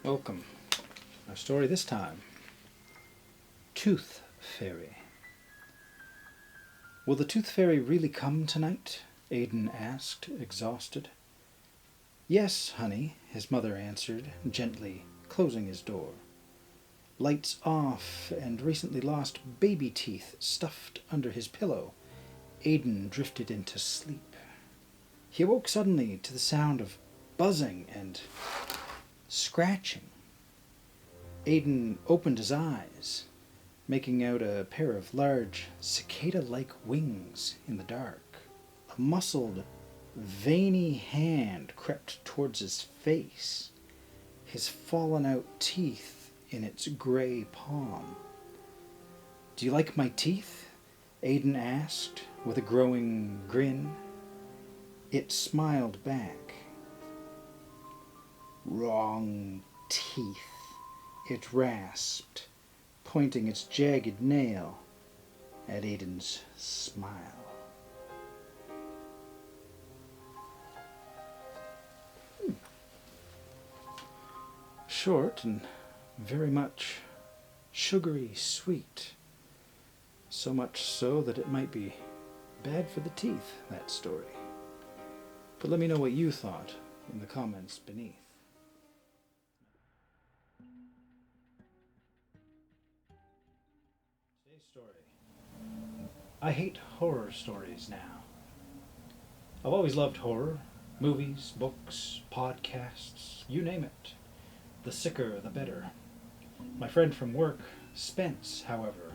Welcome. Our story this time. Tooth Fairy. Will the Tooth Fairy really come tonight? Aidan asked, exhausted. Yes, honey, his mother answered, gently closing his door. Lights off and recently lost baby teeth stuffed under his pillow, Aidan drifted into sleep. He awoke suddenly to the sound of buzzing and scratching. Aidan opened his eyes, making out a pair of large, cicada-like wings in the dark. A muscled, veiny hand crept towards his face, his fallen-out teeth in its grey palm. Do you like my teeth? Aidan asked, with a growing grin. It smiled back. Wrong teeth, it rasped, pointing its jagged nail at Aidan's smile. Short and very much sugary sweet. So much so that it might be bad for the teeth, that story. But let me know what you thought in the comments beneath. Today's story. I hate horror stories now. I've always loved horror. Movies, books, podcasts, you name it. The sicker, the better. My friend from work, Spence, however,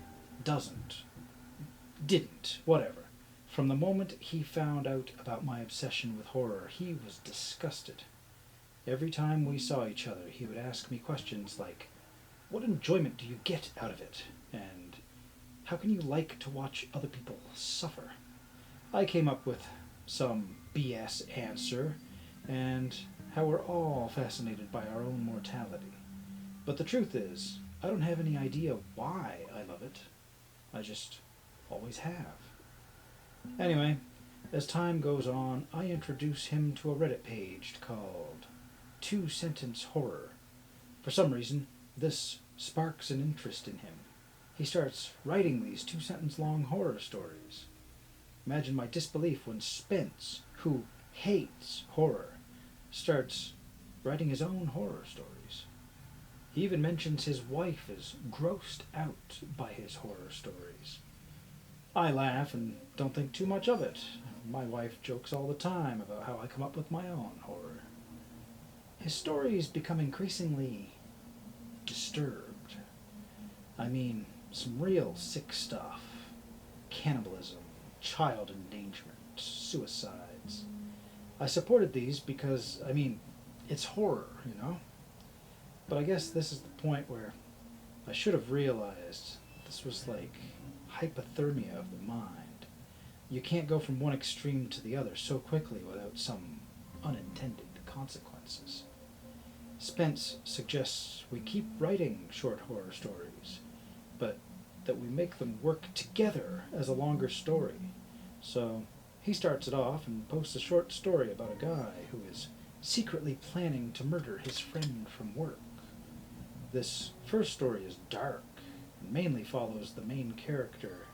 didn't, whatever. From the moment he found out about my obsession with horror, he was disgusted. Every time we saw each other, he would ask me questions like, what enjoyment do you get out of it? And how can you like to watch other people suffer? I came up with some BS answer, and how we're all fascinated by our own mortality. But the truth is, I don't have any idea why I love it. I just always have. Anyway, as time goes on, I introduce him to a Reddit page called Two Sentence Horror. For some reason, this sparks an interest in him. He starts writing these 2-sentence long horror stories. Imagine my disbelief when Spence, who hates horror, starts writing his own horror stories. He even mentions his wife is grossed out by his horror stories. I laugh and don't think too much of it. My wife jokes all the time about how I come up with my own horror. His stories become increasingly disturbed. I mean, some real sick stuff. Cannibalism, child endangerment, suicides. I supported these because, it's horror, you know? But I guess this is the point where I should have realized this was like hypothermia of the mind. You can't go from one extreme to the other so quickly without some unintended consequences. Spence suggests we keep writing short horror stories, but that we make them work together as a longer story. So he starts it off and posts a short story about a guy who is secretly planning to murder his friend from work. This first story is dark and mainly follows the main character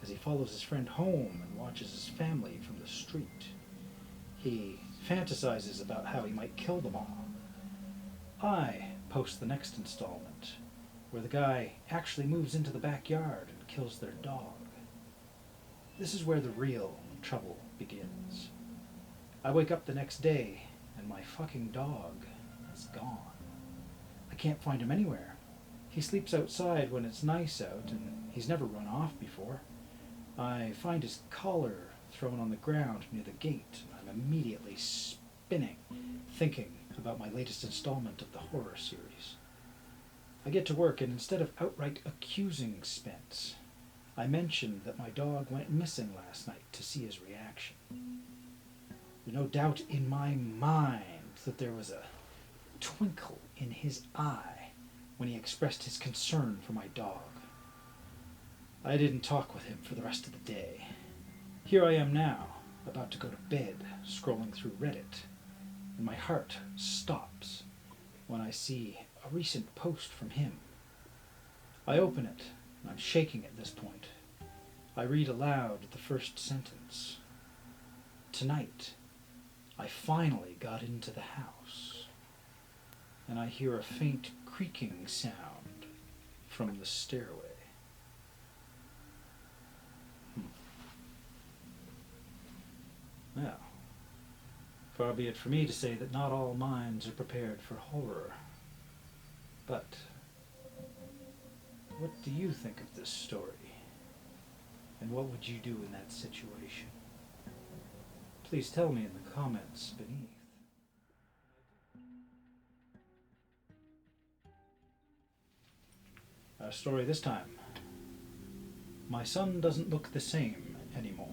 as he follows his friend home and watches his family from the street. He fantasizes about how he might kill them all. I post the next installment, where the guy actually moves into the backyard and kills their dog. This is where the real trouble begins. I wake up the next day and my fucking dog is gone. I can't find him anywhere. He sleeps outside when it's nice out and he's never run off before. I find his collar thrown on the ground near the gate and I'm immediately spinning, thinking about my latest installment of the horror series. I get to work and instead of outright accusing Spence, I mention that my dog went missing last night to see his reaction. There's no doubt in my mind that there was a twinkle in his eye when he expressed his concern for my dog. I didn't talk with him for the rest of the day. Here I am now, about to go to bed, scrolling through Reddit, and my heart stops when I see a recent post from him. I open it, and I'm shaking at this point. I read aloud the first sentence. Tonight, I finally got into the house, and I hear a faint creaking sound from the stairway. Well, far be it for me to say that not all minds are prepared for horror. But what do you think of this story? And what would you do in that situation? Please tell me in the comments beneath. Our story this time. My son doesn't look the same anymore.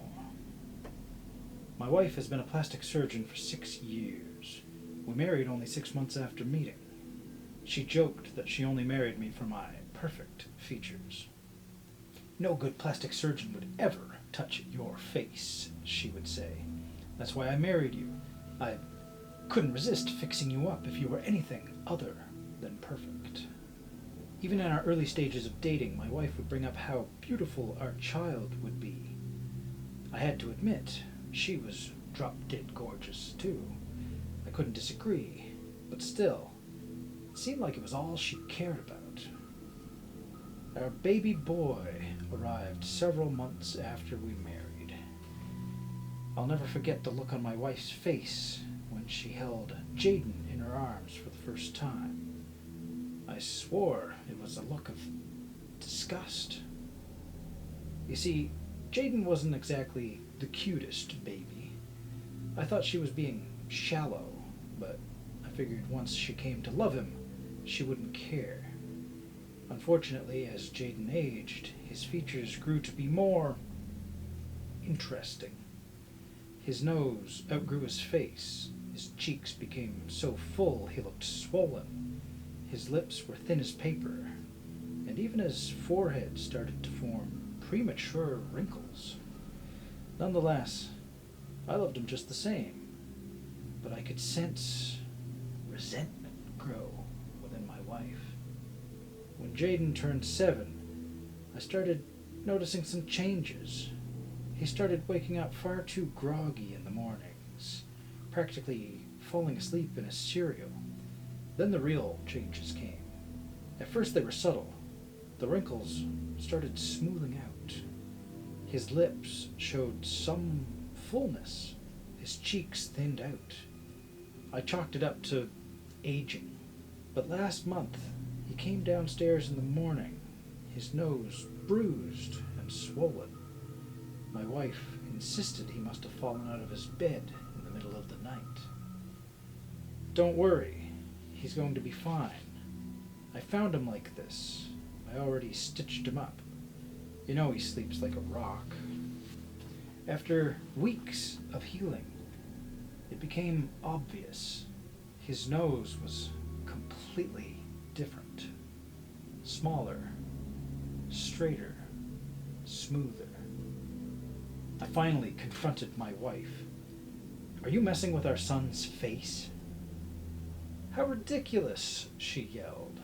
My wife has been a plastic surgeon for 6 years. We married only 6 months after meeting. She joked that she only married me for my perfect features. No good plastic surgeon would ever touch your face, she would say. That's why I married you. I couldn't resist fixing you up if you were anything other than perfect. Even in our early stages of dating, my wife would bring up how beautiful our child would be. I had to admit, she was drop-dead gorgeous too. I couldn't disagree, but still, it seemed like it was all she cared about. Our baby boy arrived several months after we married. I'll never forget the look on my wife's face when she held Jaden in her arms for the first time. I swore it was a look of disgust. You see, Jaden wasn't exactly the cutest baby. I thought she was being shallow, but I figured once she came to love him, she wouldn't care. Unfortunately, as Jaden aged, his features grew to be more interesting. His nose outgrew his face. His cheeks became so full he looked swollen. His lips were thin as paper, and even his forehead started to form premature wrinkles. Nonetheless, I loved him just the same, but I could sense resentment grow within my wife. When Jaden turned 7, I started noticing some changes. He started waking up far too groggy in the mornings, practically falling asleep in his cereal. Then the real changes came. At first they were subtle. The wrinkles started smoothing out. His lips showed some fullness. His cheeks thinned out. I chalked it up to aging. But last month, he came downstairs in the morning, his nose bruised and swollen. My wife insisted he must have fallen out of his bed in the middle of the night. Don't worry, he's going to be fine. I found him like this. I already stitched him up. You know he sleeps like a rock. After weeks of healing, it became obvious. His nose was completely different. Smaller, straighter, smoother. I finally confronted my wife. Are you messing with our son's face? How ridiculous, she yelled.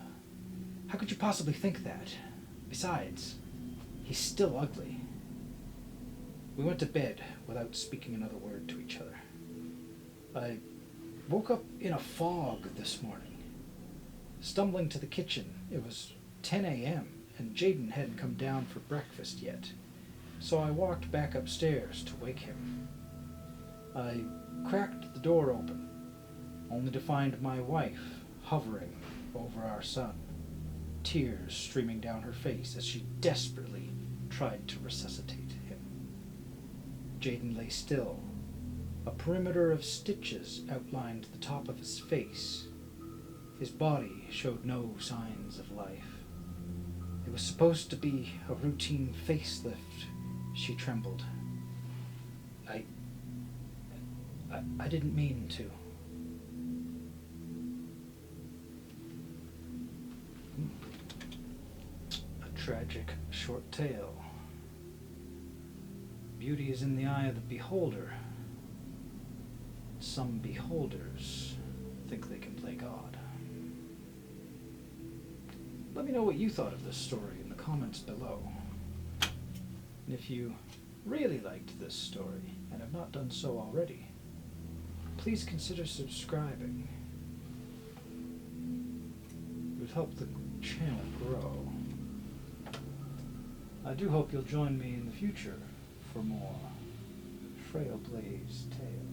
How could you possibly think that? Besides, he's still ugly. We went to bed without speaking another word to each other. I woke up in a fog this morning. Stumbling to the kitchen, it was 10 a.m. and Jaden hadn't come down for breakfast yet, so I walked back upstairs to wake him. I cracked the door open, only to find my wife hovering over our son, tears streaming down her face as she desperately tried to resuscitate him. Jaden lay still. A perimeter of stitches outlined the top of his face. His body showed no signs of life. It was supposed to be a routine facelift, she trembled. I didn't mean to. A tragic short tale. Beauty is in the eye of the beholder. Some beholders think they can play God. Let me know what you thought of this story in the comments below. And if you really liked this story and have not done so already, please consider subscribing. It would help the channel grow. I do hope you'll join me in the future for more Frail Blaze tales.